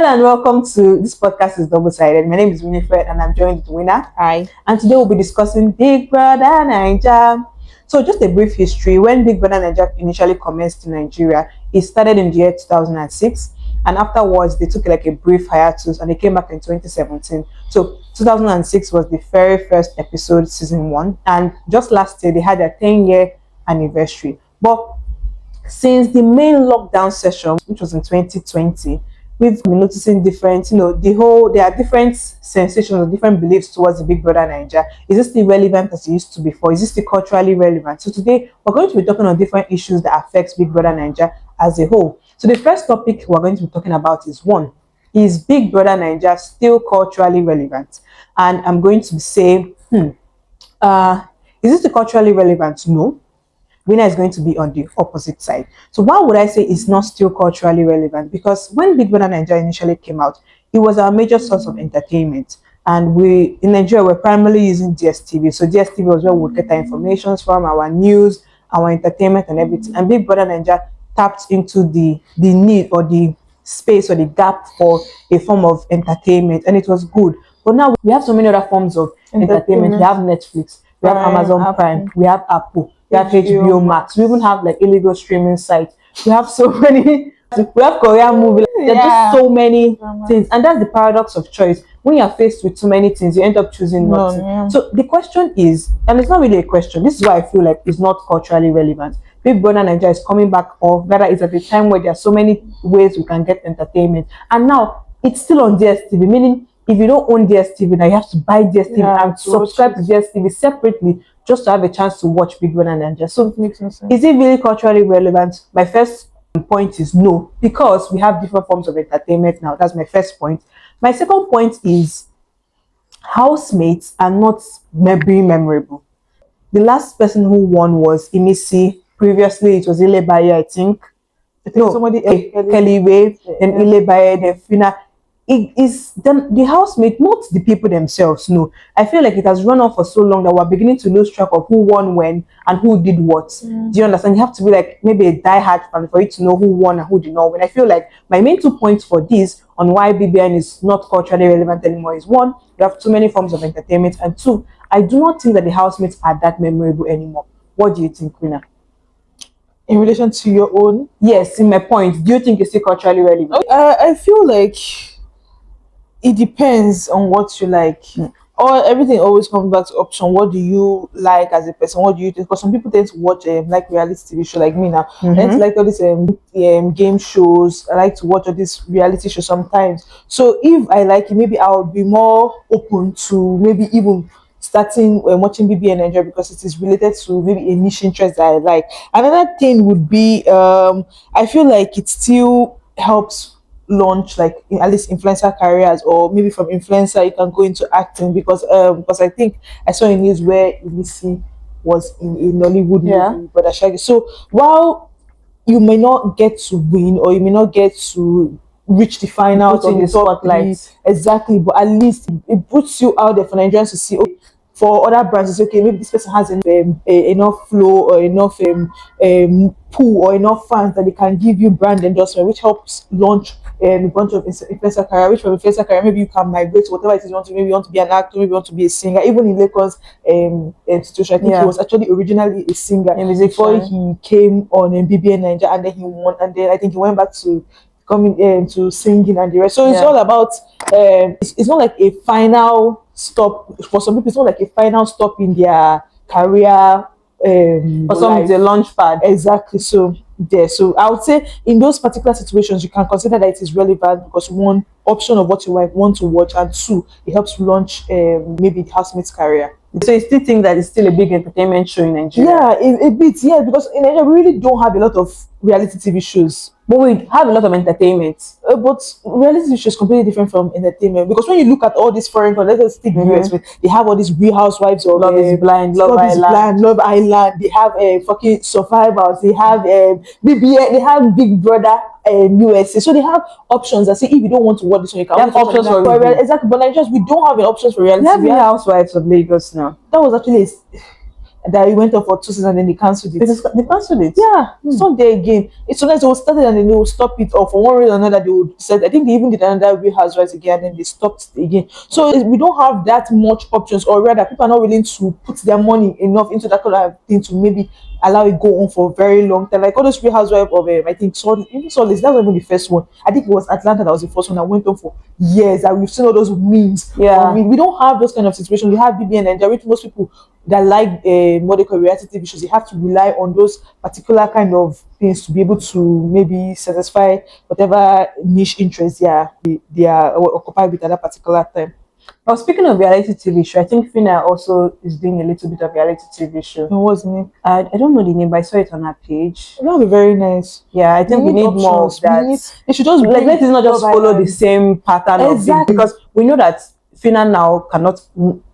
and welcome to this podcast is double-sided. My name is Winifred and I'm joined with Winner. Hi. And today we'll be discussing Big Brother Naija. So just a brief history. When Big Brother Naija initially commenced in Nigeria, it started in the year 2006, and afterwards they took like a brief hiatus and they came back in 2017. So 2006 was the very first episode, season 1, and just last year they had their 10-year anniversary. But since the main lockdown session, which was in 2020, we've been noticing different, there are different sensations or different beliefs towards the Big Brother Naija. Is it still relevant as it used to before? Is it still culturally relevant? So today we're going to be talking on different issues that affects Big Brother Naija as a whole. So the first topic we're going to be talking about is one, is Big Brother Naija still culturally relevant? And I'm going to say, is it still culturally relevant? No. Winner is going to be on the opposite side. So why would I say it's not still culturally relevant? Because when Big Brother Nigeria initially came out, it was our major source of entertainment. And we in Nigeria were primarily using DSTV. So DSTV was where we would get our information from, our news, our entertainment and everything. And Big Brother Nigeria tapped into the need or the space or the gap for a form of entertainment, and it was good. But now we have so many other forms of entertainment. We have Netflix, we have Amazon Prime, we have Apple, we have HBO Max, we even have like illegal streaming sites. We have so many, we have Korean movies. There are just so many things, and that's the paradox of choice. When you're faced with too many things, you end up choosing nothing. So the question is, and it's not really a question, this is why I feel like it's not culturally relevant. Big Brother Nigeria is coming back, or rather it's at a time where there are so many ways we can get entertainment, and now it's still on DSTV, meaning if you don't own DSTV, now you have to buy DSTV and subscribe to DSTV separately just to have a chance to watch Big Brother Naija. So it makes no sense. Is it really culturally relevant? My first point is no, because we have different forms of entertainment now. That's my first point. My second point is housemates are not being memorable. The last person who won was Imisi. Previously, it was Ilebaye, I think. No, somebody Kelly Wave, then Ilebaye, then Fina. It is the housemate, not the people themselves. No, I feel like it has run on for so long that we're beginning to lose track of who won when and who did what. Do you understand? You have to be like maybe a diehard fan for you to know who won and who did not win. I feel like my main 2 points for this on why BBN is not culturally relevant anymore is one, you have too many forms of entertainment, and two, I do not think that the housemates are that memorable anymore. What do you think, Winner? In relation to your own? Yes, in my point, do you think it's still culturally relevant? I feel like it depends on what you like. Or everything always comes back to option. What do you like as a person? What do you think? Because some people tend to watch like reality TV show like me now. I tend to like all these game shows. I like to watch all these reality shows sometimes. So if I like it, maybe I would be more open to maybe even starting watching BBNaija because it is related to maybe a niche interest that I like. Another thing would be I feel like it still helps launch like at least influencer careers, or maybe from influencer you can go into acting, because I think I saw a news where Imisi was in a Nollywood movie, but so while you may not get to win or you may not get to reach the final in the spotlight, exactly, but at least it puts you out there for Nigerians to see. Okay, for other brands, it's okay, maybe this person has enough flow or enough pool or enough fans that they can give you brand endorsement, which helps launch a bunch of influencer career. Which from influencer career, maybe you can migrate to whatever it is you want to. Maybe you want to be an actor, maybe you want to be a singer. Even in Lakon's situation, I think he was actually originally a singer before he came on BBNaija, and then he won, and then I think he went back to coming to singing and the rest. So it's all about it's not like a final stop for some people. It's not like a final stop in their career. For some, it's a launch pad. Exactly. So so I would say in those particular situations you can consider that it is relevant, because one, option of what you want to watch, and two, it helps launch maybe the housemate's career. So you still think that it's still a big entertainment show in Nigeria? Yeah, a bit, yeah, because in Nigeria we really don't have a lot of reality TV shows. But we have a lot of entertainment. But reality shows completely different from entertainment, because when you look at all these foreign countries, let's take US, they have all these Real Housewives of Love is Blind, Love Island. They have fucking Survivors. They have BBN. They have Big Brother USA. So they have options that say if you don't want to watch this one, you can have options for exactly. But Nigerians, we don't have options for reality. We have Real Housewives of Lagos now. That was actually that it went on for 2 seasons and then they cancelled it. They cancelled it. Yeah, it's not there again. It's sometimes they will start it and then they will stop it, or for one reason or another they would say. I think they even did another Real Housewives again and then they stopped it again. So we don't have that much options, or rather, people are not willing to put their money enough into that kind of thing to maybe allow it go on for a very long time. Like all those Real Housewives of I think Solis, that was even the first one. I think it was Atlanta that was the first one that went on for years. That we've seen all those memes. Yeah. We don't have those kind of situations. We have BBN, and which most people that like what they call reality TV shows, they have to rely on those particular kind of things to be able to maybe satisfy whatever niche interest they are occupied with at that particular time. Well, speaking of reality TV show, I think Fina also is doing a little bit of reality TV show. What's the name? I don't know the name, but I saw it on her page. That would be very nice. Yeah, I think we need more of that. They should just like, let us not just follow the same pattern of it, because we know that Fina now cannot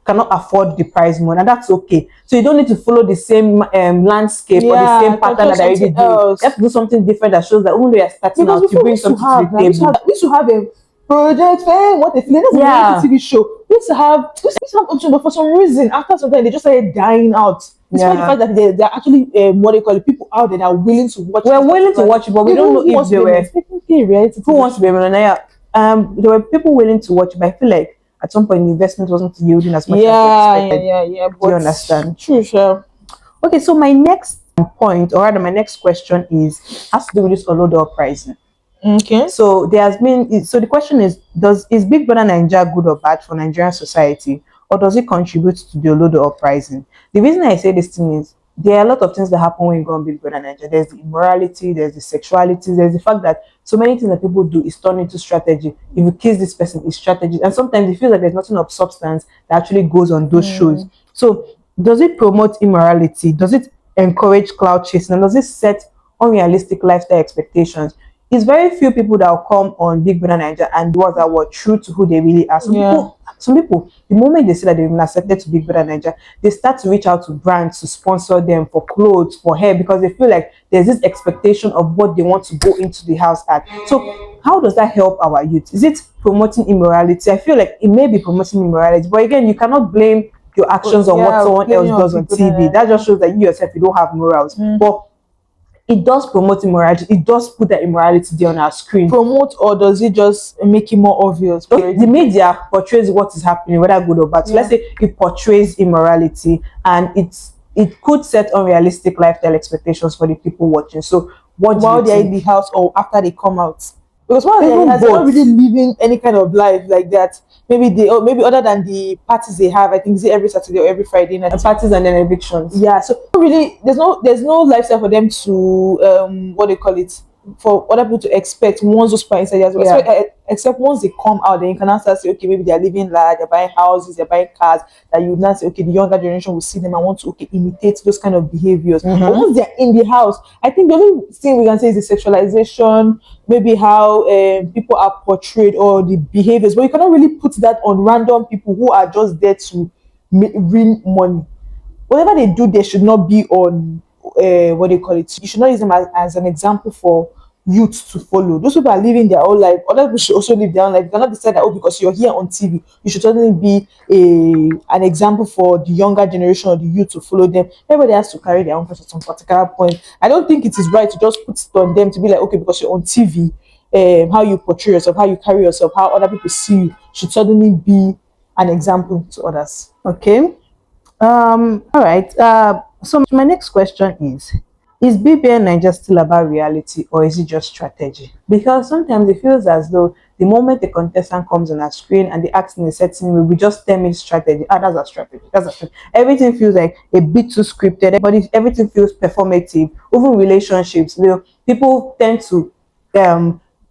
afford the prize money, and that's okay. So you don't need to follow the same landscape or the same pattern that I already do. You have to do something different that shows that even though you're starting out, you bring something to the table. We used to have a project, what a feeling. That's a reality TV show. We used to have options, but for some reason, after some time, they just started dying out. Despite the fact that there are actually what they call it, people out there that are willing to watch. We're willing to watch it, but we don't know if they were. Who wants to be a millionaire? There were people willing to watch it, but I feel like at some point the investment wasn't yielding as much as expected. Yeah. Do you understand? True, sure. Okay, so my next point, or rather my next question has to do with this Olodo uprising. Okay. So there has been. So the question is Big Brother Naija good or bad for Nigerian society, or does it contribute to the Olodo uprising? The reason I say this thing is there are a lot of things that happen when you go on Big Brother Naija. There's the immorality, there's the sexuality, there's the fact that so many things that people do is turned into strategy. If you kiss this person, it's strategy, and sometimes it feels like there's nothing of substance that actually goes on those shows. So does it promote immorality? Does it encourage cloud chasing? And does it set unrealistic lifestyle expectations? It's very few people that will come on Big Brother Naija and do that were true to who they really are. Some people, the moment they see that they've been accepted to Big Brother Naija, they start to reach out to brands to sponsor them for clothes, for hair, because they feel like there's this expectation of what they want to go into the house at. So how does that help our youth? Is it promoting immorality? I feel like it may be promoting immorality, but again, you cannot blame your actions on what someone else does on TV. That just shows that you yourself, you don't have morals. But it does promote immorality. It does put that immorality there on our screen. Promote, or does it just make it more obvious? The media portrays what is happening, whether good or bad. So let's say it portrays immorality, and it could set unrealistic lifestyle expectations for the people watching. So while they're in the house or after they come out, because while they're not really living any kind of life like that. Maybe other than the parties they have, I think it's every Saturday or every Friday night. Parties and then evictions. Yeah, so really there's no lifestyle for them to what they call it, for other people to expect once those parents are inside. So, except once they come out, then you can now start say, okay, maybe they're living large, they're buying houses, they're buying cars, that you now say, okay, the younger generation will see them and want to imitate those kind of behaviors. But once they're in the house, I think the only thing we can say is the sexualization, maybe how people are portrayed or the behaviors, but you cannot really put that on random people who are just there to win money. Whatever they do, they should not be on what they call it. You should not use them as an example for youth to follow. Those people are living their own life. Other people should also live their own life. You cannot decide that, because you're here on TV, you should certainly be an example for the younger generation or the youth to follow them. Everybody has to carry their own cross at some particular point. I don't think it is right to just put it on them to be like, okay, because you're on TV, how you portray yourself, how you carry yourself, how other people see you should suddenly be an example to others. Okay. All right. So my next question is BBNaija still about reality, or is it just strategy? Because sometimes it feels as though the moment the contestant comes on our screen and they act in a certain way, we just term it strategy. That's a strategy. That's a strategy. Everything feels like a bit too scripted. Everything feels performative. Even relationships, people tend to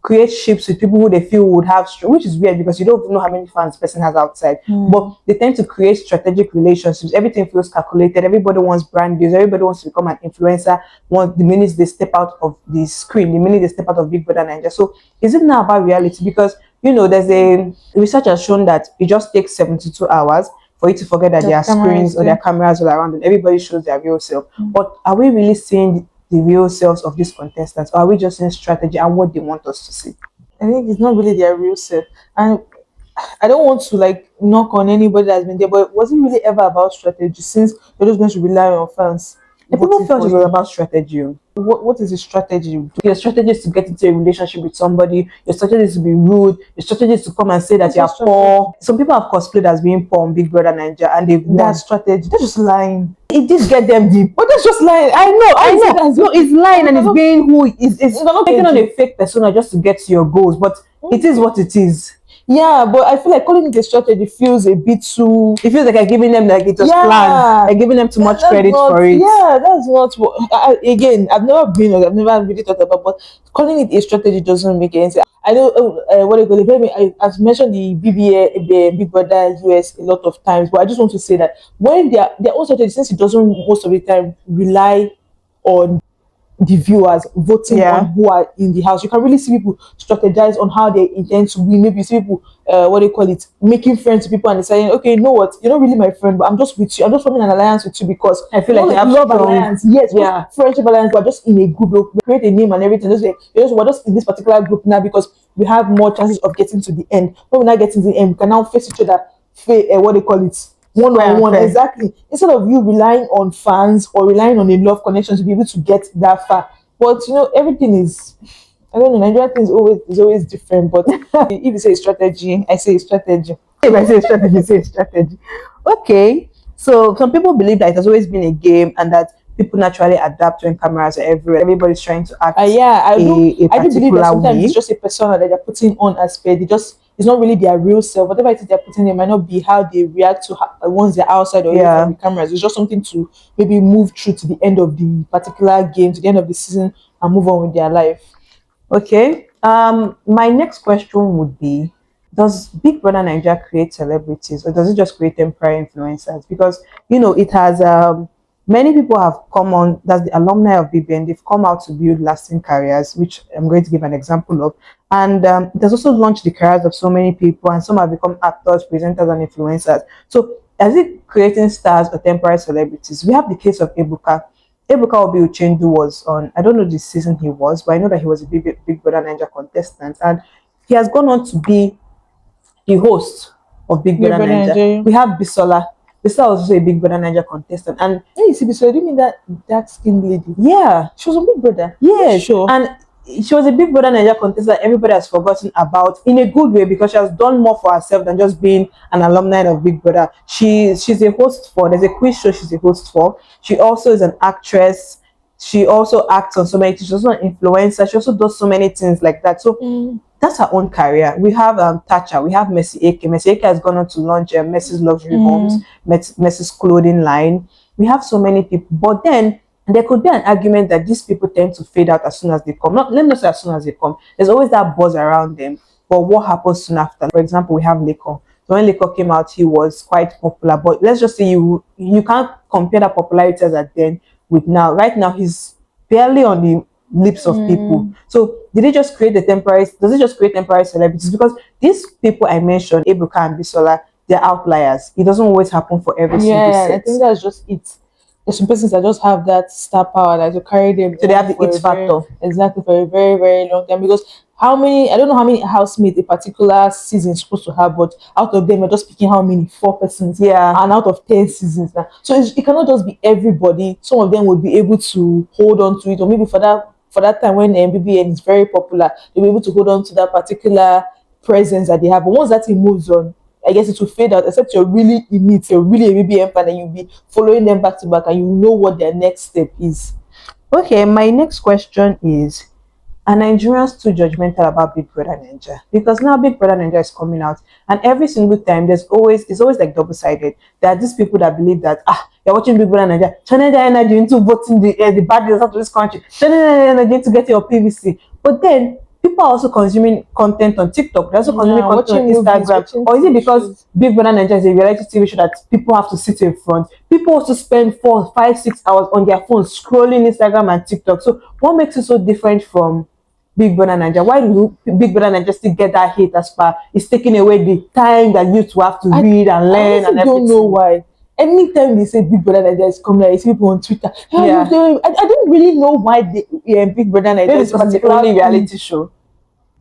create ships with people who they feel would have, which is weird because you don't know how many fans the person has outside. But they tend to create strategic relationships. Everything feels calculated. Everybody wants brand deals. Everybody wants to become an influencer. The minute they step out of the screen, the minute they step out of Big Brother Naija. So is it now about reality? Because there's a research has shown that it just takes 72 hours for you to forget that there are screens or there are cameras all around and everybody shows their real self. But are we really seeing the real selves of these contestants, or are we just in strategy and what they want us to see? I think it's not really their real self. And I don't want to like knock on anybody that's been there, but was it really ever about strategy? Since you're just going to rely on fans And people voting felt for it was you, about strategy. what is the strategy? Your strategy is to get into a relationship with somebody. Your strategy is to be rude. Your strategy is to come and say that What's you your are strategy? poor. Some people have cosplayed as being poor on Big Brother Naija and they've That won. strategy. They're just lying. It did get them deep. But that's just lying. I know, How I is it know. that's No, it's lying and it's not being who is taking on a strategy? fake persona just to get to your goals. But it is what it is. Yeah, but I feel like calling it a strategy feels a bit too. It feels like I'm giving them like it was planned. Yeah, I'm giving them too much that's credit not. for it. Yeah, that's not what. Again, I've never really thought about. But calling it a strategy doesn't make any sense. I know what they call it. I've mentioned the BBA, the Big Brother US a lot of times, but I just want to say that when their own strategy, since it doesn't most of the time rely on the viewers voting on Yeah. who are in the house. You can really see people strategize on how they intend to win. Maybe you see people, what they call it, making friends with people and deciding, okay, you know what, you're not really my friend, but I'm just with you. I'm just forming an alliance with you because I feel like not you have love strong. alliance. Yes, Yeah. friendship alliance, but just in a group. They create a name and everything. We're just in this particular group now because we have more chances of getting to the end. When we're not getting to the end, we can now face each other, what they call it, one Square on and one. fair. Exactly. Instead of you relying on fans or relying on a love connection to be able to get that far. But everything is, I don't know, Nigerian thing is always different. But if you say strategy, I say strategy. If I say strategy, say strategy. Okay. So some people believe that it has always been a game and that people naturally adapt when cameras are everywhere. Everybody's trying to act Yeah, a I do believe that particular sometimes it's way. just a persona that they're putting on as per. It's not really their real self. Whatever it is they're putting, it might not be how they react to once they're outside or away from Yeah. the cameras. It's just something to maybe move through to the end of the particular game, to the end of the season, and move on with their life. Okay. My next question would be, does Big Brother Nigeria create celebrities or does it just create temporary influencers? Because it has many people have come on, that's the alumni of BBN, they've come out to build lasting careers, which I'm going to give an example of. And it has also launched the careers of so many people, and some have become actors, presenters, and influencers. So is it creating stars or temporary celebrities? We have the case of Ebuka. Ebuka Obi Uchendu was on, I don't know the season he was, but I know that he was a Big Brother Nigeria contestant. And he has gone on to be the host of Big Yeah, Brother but Nigeria. Nigeria. We have Bisola. Bisola was also a Big Brother Nigeria contestant. And Hey, you see, so do you mean that dark skinned lady? yeah, She was a Big Brother. yes. Sure. And she was a Big Brother Nigeria contestant that everybody has forgotten about in a good way because she has done more for herself than just being an alumni of Big Brother. She's a host for, there's a quiz show she's a host for. She also is an actress. She also acts on so many things. She's also an influencer. She also does so many things like that. So that's her own career. We have Thatcher. We have Messi Ake. Messi Ake has gone on to launch Messi's Luxury Homes, Messi's clothing line. We have so many people. But then there could be an argument that these people tend to fade out as soon as they come. Not, let me not say as soon as they come. There's always that buzz around them. But what happens soon after? For example, we have Leko. So when Leko came out, he was quite popular. But let's just say you can't compare that popularity as at then with now. Right now, he's barely on the lips of people. So did it just create the temporary? Does it just create temporary celebrities? Because these people I mentioned, Ebuka and Bisola, they're outliers. It doesn't always happen for every single Yeah, I set. think that's just it. There's some persons that just have that star power that to carry them So they on have the for it a very, factor. exactly, for a very, very long time. Because I don't know how many housemates a particular season is supposed to have, but out of them, we're just picking how many, 4 persons. Yeah. And out of 10 seasons now. So it cannot just be everybody. Some of them would be able to hold on to it, or maybe for that time when BBN is very popular, they'll be able to hold on to that particular presence that they have. But once that thing moves on, I guess it will fade out, except you're really in it, you're really a BBM fan, and you'll be following them back to back, and you know what their next step is. Okay, my next question is, are Nigerians too judgmental about Big Brother Ninja? Because now Big Brother Ninja is coming out, and every single time it's always like double-sided. There are these people that believe that you're watching Big Brother Ninja, channel the energy into voting the bad results of this country, channel the energy into getting your PVC. But then people are also consuming content on TikTok. They're also consuming Yeah, content on watching movies, Instagram. watching Or is it TV because shows. Big Brother Ninja is a reality TV show that people have to sit in front? People also spend 4, 5, 6 hours on their phones scrolling Instagram and TikTok. So what makes it so different from Big Brother Naija? Why do Big Brother Naija still get that hate as far? It's taking away the time that youth will have to read and learn I and honestly don't know everything. why. Anytime they say Big Brother Nigeria is coming, I see people on Twitter. Yeah. I don't really know why Big Brother Nigeria Maybe is it's because it's the particularly. only reality show.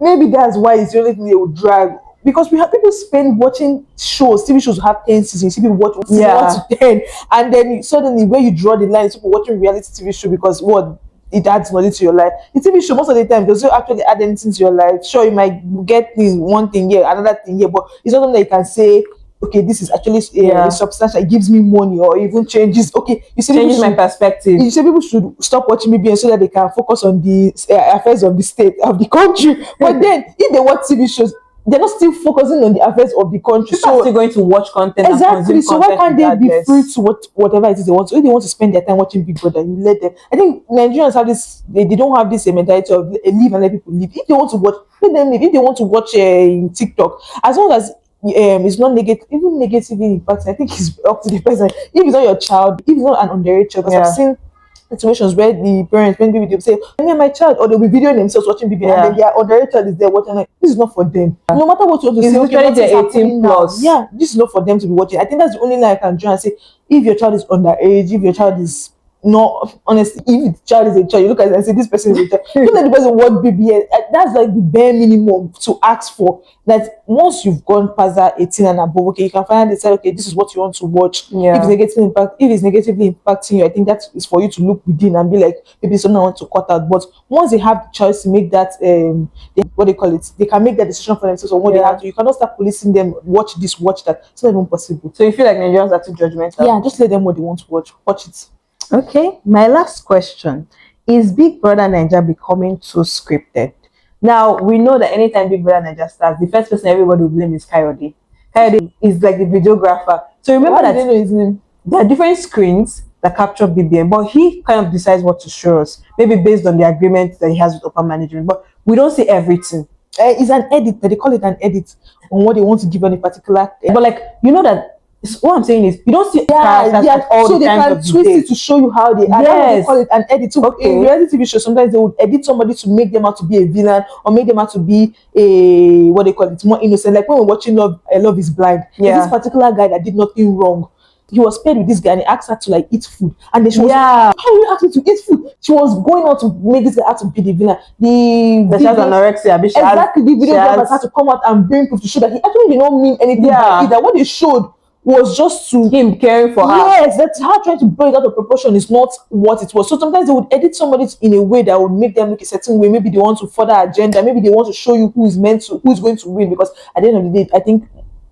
Maybe that's why it's the only thing they would drag. because we have people spend watching shows, TV shows have 10 seasons, you see people watch season Yeah. 1 to 10, and then suddenly where you draw the line is people watching reality TV show because what it adds money to your life. The TV show most of the time doesn't actually add anything to your life. Sure, you might get this one thing here, another thing here, but it's not something that you can say, okay, this is actually Yeah. substantial, it gives me money or even changes. Okay, you see, Changes my perspective. you say people should stop watching BBN so that they can focus on the affairs of the state, of the country. But then, if they watch TV shows, they're not still focusing on the affairs of the country. People are still going to watch content. Exactly. And So content why can't they be regardless. free to whatever it is they want to? If they want to spend their time watching Big Brother, you let them. I think Nigerians have this. They don't have this mentality of leave and let people live. If they want to watch, let them live. If they want to watch TikTok, as long as it's not negative, even negatively impacting, I think it's up to the person. If it's not your child, if it's not an underage child, because Yeah. I've seen situations where the parents, when baby, they'll say, "Me and my child," or they'll be videoing themselves watching BBN, Yeah. and then their underage child is there watching. Like, this is not for them. No matter what you want to It's say, literally what is the 18 happening now? plus. Yeah, this is not for them to be watching. I think that's the only line I can draw and say, if your child is underage, if your child is not, honestly, if the child is a child, you look at it and say, this person is a child. Don't let the person watch BBN. That's like the bare minimum to ask for. That once you've gone past that 18 and above, okay, you can finally decide, okay, this is what you want to watch. Yeah. If it's negatively impacting you, I think that is for you to look within and be like, maybe something I want to cut out. But once they have the choice to make that, what they call it, they can make that decision for themselves on what they Yeah. have to. You cannot start policing them. Watch this, watch that. It's not even possible. So you feel like Nigerians are too judgmental? Yeah, just let them what they want to watch. Watch it. Okay, my last question. Is Big Brother Naija becoming too scripted? Now, we know that anytime Big Brother Naija starts, the first person everybody will blame is Kayode. Kayode is like the videographer. So remember Why that did they know his name? there are different screens that capture BBN, but he kind of decides what to show us, maybe based on the agreement that he has with upper management. But we don't see everything. It's an edit. They call it an edit on what they want to give on a particular. But like, you know that what I'm saying is you don't see characters at all so the they times can of the twist day. it to show you how they are. That's what they Yes. call it an edit. So Okay. in reality TV show, sometimes they would edit somebody to make them out to be a villain or make them out to be a what they call it, more innocent. Like when we're watching Love is Blind. Yeah. There's this particular guy that did nothing wrong. He was paired with this guy and he asked her to like eat food. And then she was Yeah. how will you ask me to eat food? She was going on to make this guy out to be the villain. That she has anorexia. But she has- Exactly, the videographers has- had to come out and bring proof to show that he actually did not mean anything by it. That what they showed was just to him caring for her. Yes, that's how trying to blow it out of proportion is not what it was. So sometimes they would edit somebody in a way that would make them look a certain way. Maybe they want to further agenda. Maybe they want to show you who is going to win. Because at the end of the day, I think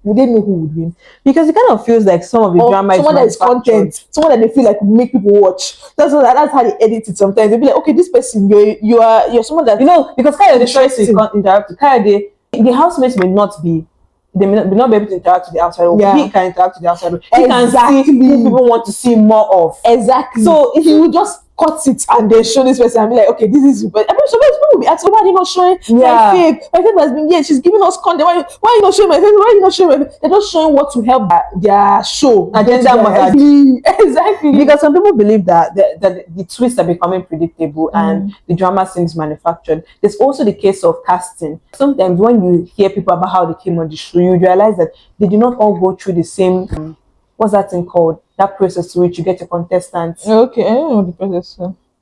we didn't know who would win. Because it kind of feels like some of the drama is someone that is manufactured. content, someone that they feel like will make people watch. That's how they edit it. Sometimes they'll be like, okay, this person, you're someone that You know, because Kayode tries to Interesting. interact with Kayode, the housemates may not be. They may not be able to interact with the outside world. Yeah. He can interact with the outside world. He Exactly. can see who people want to see more of. Exactly. So if you would just cut it and then show this person and be like, okay, this is. But I mean, sometimes people will be asking, why are you not showing Yeah. my fave? My fave has been here. She's giving us content. Why are you not showing my fave? Why are you not showing my fave? They're not showing what to help their show. Agenda must Exactly. Because some people believe that the twists are becoming predictable and the drama seems manufactured. There's also the case of casting. Sometimes when you hear people about how they came on the show, you realize that they did not all go through the same, what's that thing called? That process to which you get a contestant. Okay, I don't know the process.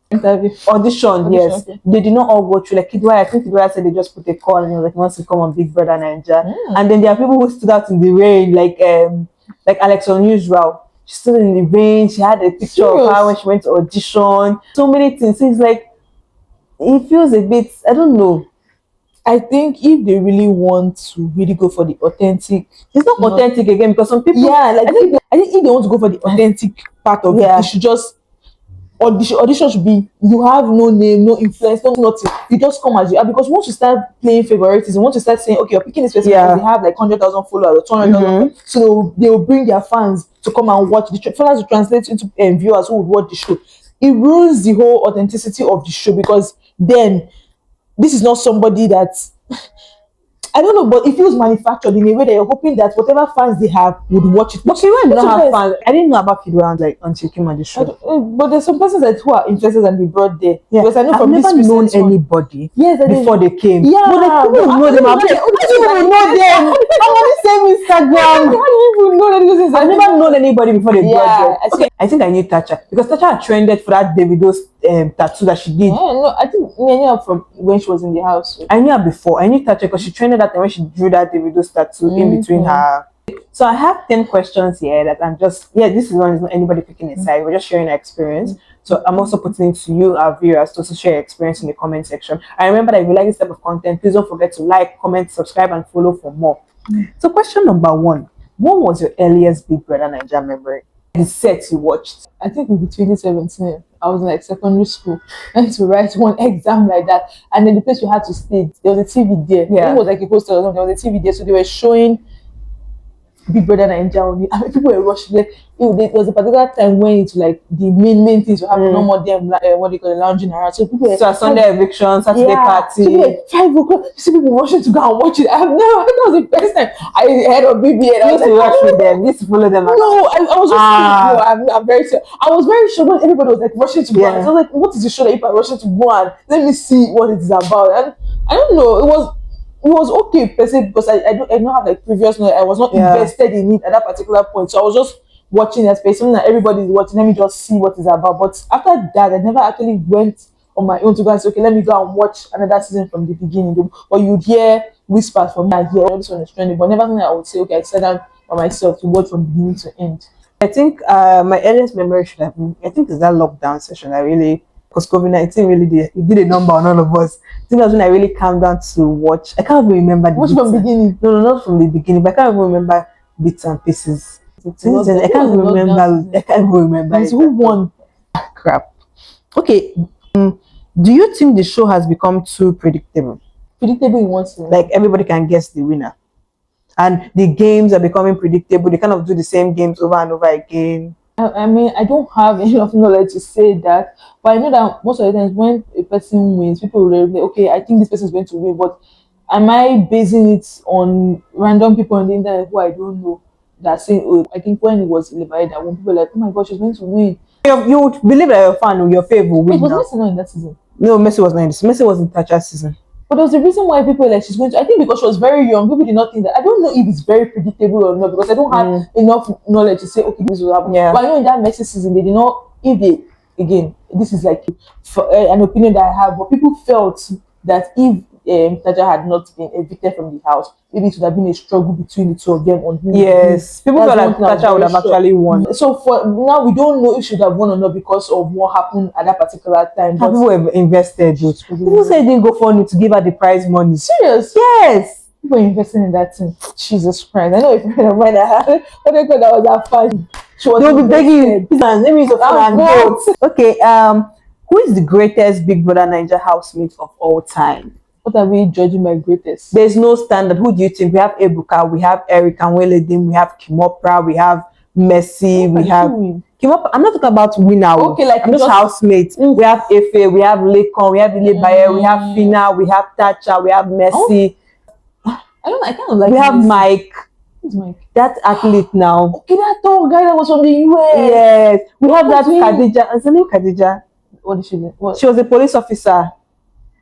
Interview. Audition, yes. Okay. They did not all go through. Like Kidwai, I think Kidwai said they just put a call and he was like, he wants to come on Big Brother Naija. And then there are people who stood out in the rain, like Alex Unusual. She stood in the rain. She had a picture of her when she went to audition. So many things. So it's like, it feels a bit, I don't know. I think if they really want to really go for the authentic, It's not authentic again because some people. yeah, like I think if they want to go for the authentic part of it, they should just audition should be you have no name, no influence, no nothing. You just come as you are, because once you start playing favoritism, once you start saying, okay, you're picking this person because they have like 100,000 followers or 200,000, so they will bring their fans to come and watch the fans to translate into viewers who would watch the show. It ruins the whole authenticity of the show, because then this is not somebody that I don't know, but it feels manufactured in a way that you're hoping that whatever fans they have would watch it. But Kidwai did not have fans. I didn't know about Kidwai like until he came on the show. But there's some persons that who are influencers and they brought there. Yeah. Because I know I've from never this known recent one- anybody Yes, before they came. Yeah, But like people but know them. I'm like, like, how do you even know them? I'm on the same Instagram. people know that this is. I've never known anybody before they Yeah, graduate. Okay, I think I knew Tacha because Tacha had trended for that Davido's tattoo that she did. Yeah, no, I think me, I knew her from when she was in the house. I knew her before. I knew Tacha because she trended that time when she drew that Davido's tattoo in between her. So I have 10 questions here that I'm just, this is one is not anybody picking a side. We're just sharing our experience. So I'm also putting it to you, our viewers, to also share your experience in the comment section. I remember that if you like this type of content, please don't forget to like, comment, subscribe, and follow for more. So question number 1. What was your earliest Big Brother Naija memory? The set you watched? I think it was 2017. I was in like secondary school. I had to write one exam like that. And then the place we had to stay, there was a TV there. Yeah. It was like a poster or something. There was a TV there. So they were showing Big Brother Naija on it. I mean, people were rushing. There was a particular time when it's like the main things were happening. No more them, what they call the lounging around. So people were Sunday eviction, Saturday party. So people were 5 o'clock. You see people rushing to go and watch it. I think that was the first time I heard of BBN. I used to watch with them. Used to follow them. No, I was just no, I'm very sure. I was very sure when everybody was like rushing to go. And so I was like, what is the show that people are rushing to go and let me see what it is about? And I don't know. It was okay per se because I don't have like previous knowledge. I was not invested in it at that particular point. So I was just watching that space, something that everybody is watching. Let me just see what it's about. But after that, I never actually went on my own to go and say, okay, let me go and watch another season from the beginning. Or you'd hear whispers from me, I hear this one is trending, but never something I would say, okay, I sat down by myself to watch from beginning to end. I think my earliest memory should have been, I think it's that lockdown session. Because COVID-19 really did a number on all of us. I think that's when I really calmed down to watch. I can't even remember the from the beginning. No, not from the beginning, but I can't even remember bits and pieces. I can't even remember. Who won? Crap. Okay. Do you think the show has become too predictable? Predictable in what sense? Like everybody can guess the winner. And the games are becoming predictable. They kind of do the same games over and over again. I mean, I don't have enough knowledge to say that, but I know that most of the times when a person wins, people will say, okay, I think this person is going to win, but am I basing it on random people on the internet who I don't know that saying, oh, I think when it was Lebaida, that when people were like, oh my gosh, she's going to win. You would believe that your fan or your favorite will win. Wait, was Messi not in that season? No, Messi was not in this. Messi was in Thatcher's season. But there was a reason why people were like, she's going to, I think because she was very young, people did not think that. I don't know if it's very predictable or not, because I don't have enough knowledge to say, okay, this will happen. Yeah. But I know in that Messi season, they did not, again, this is like an opinion that I have, but people felt that if Thatcher had not been evicted from the house, maybe it would have been a struggle between the two of them on who. Yes, people felt like Thatcher would have actually won. So for now, we don't know if she would have won or not because of what happened at that particular time. But people were invested. People said they didn't go for to give her the prize money. Serious? Yes. People investing in that thing. Jesus Christ! I know a friend of mine that had what they call that was that fun. She was. They'll be begging. Let me go. Okay. Who is the greatest Big Brother Naija housemate of all time? What are we judging by greatest? There's no standard. Who do you think? We have Ebuka, we have Eric and Weledin, we have Kimopra, we have Messi, we have Kimopra. I'm not talking about winner. Okay, like I'm just housemates. We have Efe, we have Lekon, we have Ilebaye, we have Fina, we have Tacha, we have Messi. I kind of like. We have Messi. Mike. Who's Mike? That athlete now. Okay, that tall guy that was from the US. Yes. We have that Khadija. Is her name Khadija? What did she do? What? She was a police officer.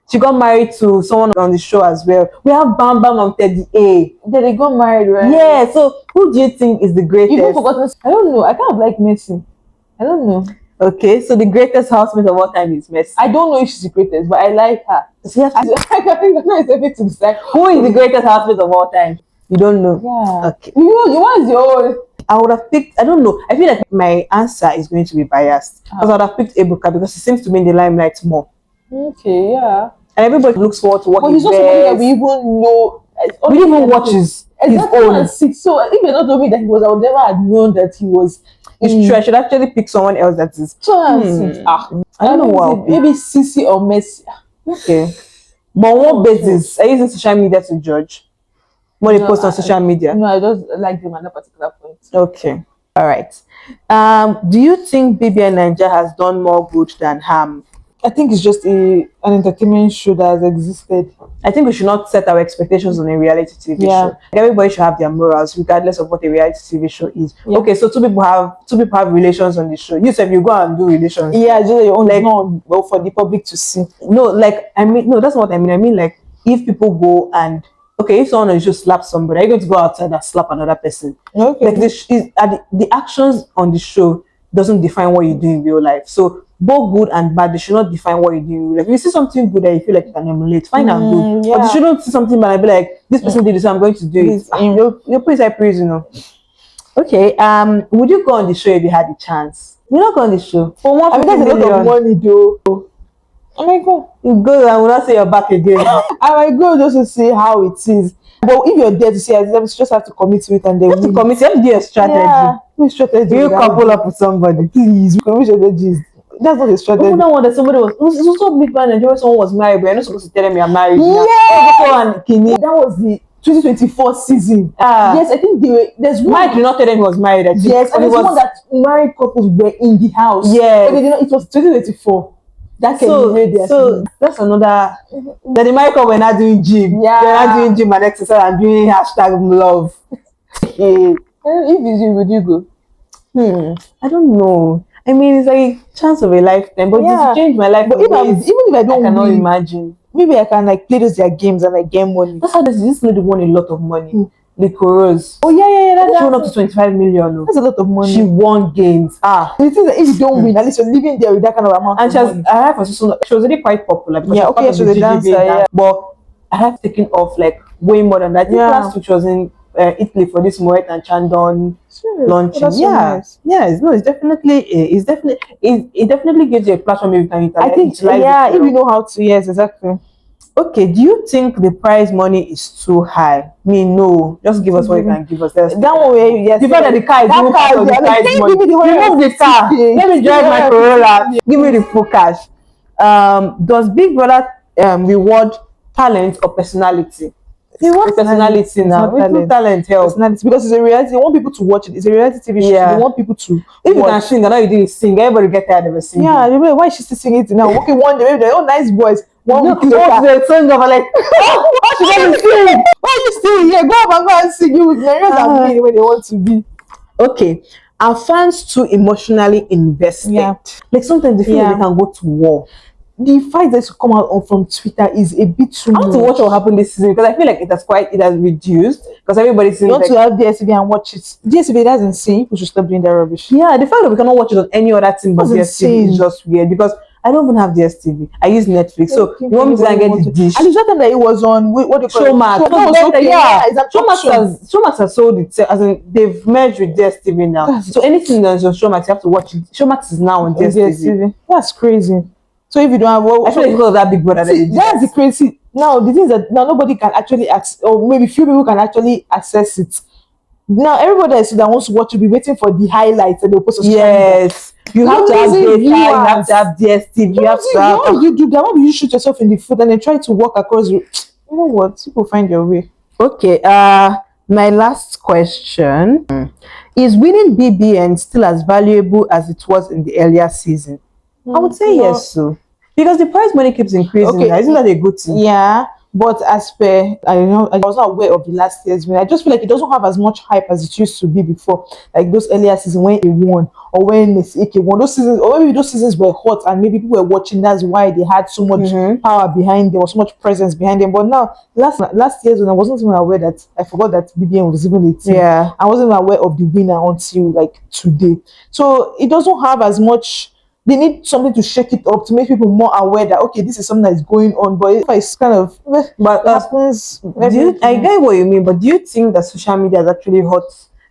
She got married to someone on the show as well. We have Bam Bam and Teddy A. They got married, right? Yeah. So who do you think is the greatest? You've forgotten. I don't know. I kind of like Messi. I don't know. Okay, so the greatest housemate of all time is Messi. I don't know if she's the greatest, but I like her. So I think that's a bit to decide. Who is the greatest housemate of all time? You don't know? Yeah. Okay. You want your own? I would have picked, I don't know. I feel like my answer is going to be biased. Because I would have picked Ebuka because he seems to be in the limelight more. Okay, yeah. And everybody looks forward to what but he's not somebody that we even know. We didn't even watch his own. So if you not told me that he was, I would never have known that he was. It's true. I should actually pick someone else that is. I don't know what. Maybe Sisi or Messi. Okay. But on what basis? Are you using social media to judge? What they post on social media? No, I just like them at that particular point. Okay. All right. Do you think BBNaija has done more good than harm? I think it's just an entertainment show that has existed. I think we should not set our expectations on a reality TV show. Everybody should have their morals, regardless of what a reality TV show is. Yeah. Okay, so two people have relations on the show. You said you go and do relations. Yeah, just your own, like, well, for the public to see. No, like no, that's not what I mean. I mean, like, if people go and okay, if someone on the show slaps somebody, are you going to go outside and slap another person? Okay. Like the actions on the show doesn't define what you do in real life. So both good and bad, they should not define what you do in real life. If you see something good that you feel like you can emulate, fine and good. But you Yeah. shouldn't see something bad and be like, this person did this, so I'm going to do it. This, You're put inside prison, you know. Okay. Would you go on the show if you had the chance? You're not go on the show. For one, I mean, that's a lot of money, though. I might go. You go and will not say you're back again. I might go just to see how it is. But if you're there to see it, you just have to commit to it and then You have to commit. You have to do a strategy. Yeah. Which strategy? You couple up with somebody. Please, which strategy? That's not a strategy. Remember that one that somebody was, it was so big man Nigeria, someone was married, but you're not supposed to tell them you're married. Yeah. And Kini. That was the 2024 season. Yes, I think there's one. Mike did not tell them he was married. Yes, and there's one that married couples were in the house. Yes. But it was 2024. That can so that's another. Then the married couple were not doing gym. Yeah. They're not doing gym and exercise and doing #love. If it's you, would you go? I don't know. I mean, it's like a chance of a lifetime, but Yeah. this changed my life. But even if I don't cannot win, imagine. maybe I can like play those their games and like get money. That's how this lady won a lot of money. The Coros. Oh yeah. She won up to 25 million. That's a lot of money. She won games. The thing is that if you don't win, at least you're living there with that kind of amount. And of she money. she was already quite popular. Because Yeah, okay, she was a dancer, yeah. But I have taken off like way more than that. I think last week she was in Italy for this Moet and Chandon launching. That's so nice. It's definitely it definitely gives you a platform if you can I think if you know how to, yes, exactly. Okay, do you think the prize money is too high? Me, no. Just give us what you can give us. That one where yes, the fact that the car is even part of the prize money. Remove the car. Let me drive my Corolla. Give me the full cash. Does Big Brother reward talent or personality? Personality now. Talent help. Personality, because it's a reality. They want people to watch it. It's a reality TV show. Yeah. They want people to. If you can sing, and all you do is sing. Everybody get tired of a singing. Yeah, why is she still singing it now? Okay, one day maybe they're all nice boys. One week later, sing over like, she doesn't sing. why are you still here? Go up and go and sing. You with Nigerians and be where they want to be. Okay, are fans too emotionally invested? Yeah. Like sometimes they feel like they can go to war. The fight that come out from Twitter is a bit too I want to watch what happened this season because I feel like it has reduced because everybody's you want to have DSTV and watch it. DSTV doesn't say people should stop doing that rubbish. Yeah, the fact that we cannot watch it on any other thing but That's DSTV is just weird because I don't even have DSTV. I use Netflix. So you want me to get the dish? At least that time that it was on what do you call Showmax. Showmax Showmax has sold it as in they've merged with DSTV now. So anything that's on Showmax, you have to watch it. Showmax is now on DSTV. That's crazy. So if you don't have, I feel like because of that Big Brother. That's the crazy. Now the thing is that now nobody can actually access, or maybe few people can actually access it. Now everybody that wants to watch will be waiting for the highlights and they'll post. Yes, you have to have data. You have to have DSTV. You have to have. Why you do that? Why do you shoot yourself in the foot and then try to walk across? You know what? People find your way. Okay. My last question is: winning BBN still as valuable as it was in the earlier season? I would say yes, so because the prize money keeps increasing. Okay. Isn't that a good thing? Yeah, but as per I was not aware of the last year's win. I just feel like it doesn't have as much hype as it used to be before. Like those earlier seasons when it won or when Miss AK won. Those seasons, or maybe those seasons were hot and maybe people were watching. That's why they had so much power behind them, or so much presence behind them. But now, last year's when I wasn't even aware that I forgot that BBN was even a team. Yeah, I wasn't even aware of the winner until like today. So it doesn't have as much. They need something to shake it up to make people more aware that okay, this is something that is going on. But it's kind of happens. I get what you mean, but do you think that social media has actually hurt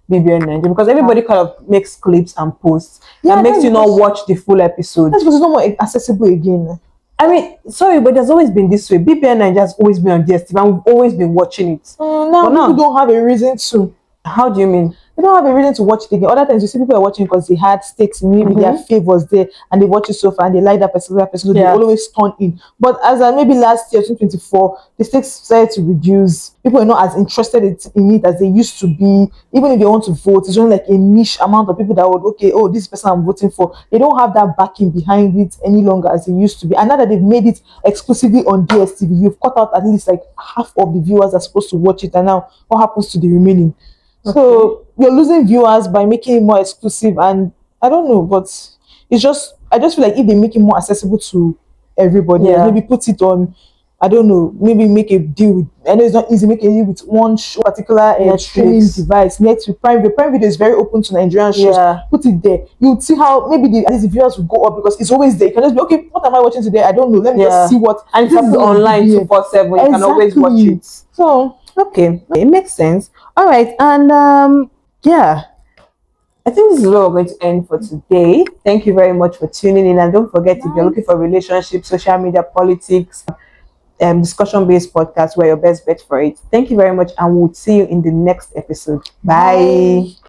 BBN Naija? Because everybody kind of makes clips and posts that makes you not watch the full episode. That's because it's not more accessible again. I mean, sorry, but there's always been this way. BBN Naija has always been on DSTV and we've always been watching it. Now people don't have a reason to. How do you mean? They don't have a reason to watch it again. Other times you see people are watching because they had stakes in maybe their favors there and they watch it so far and they like that particular person, so they always turn in. But as maybe last year, 2024, the stakes started to reduce. People are not as interested in it as they used to be. Even if they want to vote, it's only like a niche amount of people that would, this person I'm voting for. They don't have that backing behind it any longer as they used to be. And now that they've made it exclusively on DSTV, you've cut out at least like half of the viewers that are supposed to watch it. And now what happens to the remaining? So you're losing viewers by making it more exclusive, and I don't know, but I just feel like if they make it more accessible to everybody, maybe put it on I don't know, maybe make a deal with, I know it's not easy, make a deal with one particular streaming device, Netflix. Prime Video is very open to Nigerian shows. Yeah. Put it there. You would see how maybe at least the viewers will go up because it's always there. You can just be, okay, what am I watching today? I don't know. Let me just see what. And this is online 247. You can always watch it. So okay, it makes sense. All right, and yeah, I think this is where we're going to end for today. Thank you very much for tuning in, and don't forget, if you're looking for relationships, social media, politics, discussion-based podcast, we're your best bet for it. Thank you very much, and we'll see you in the next episode. Bye.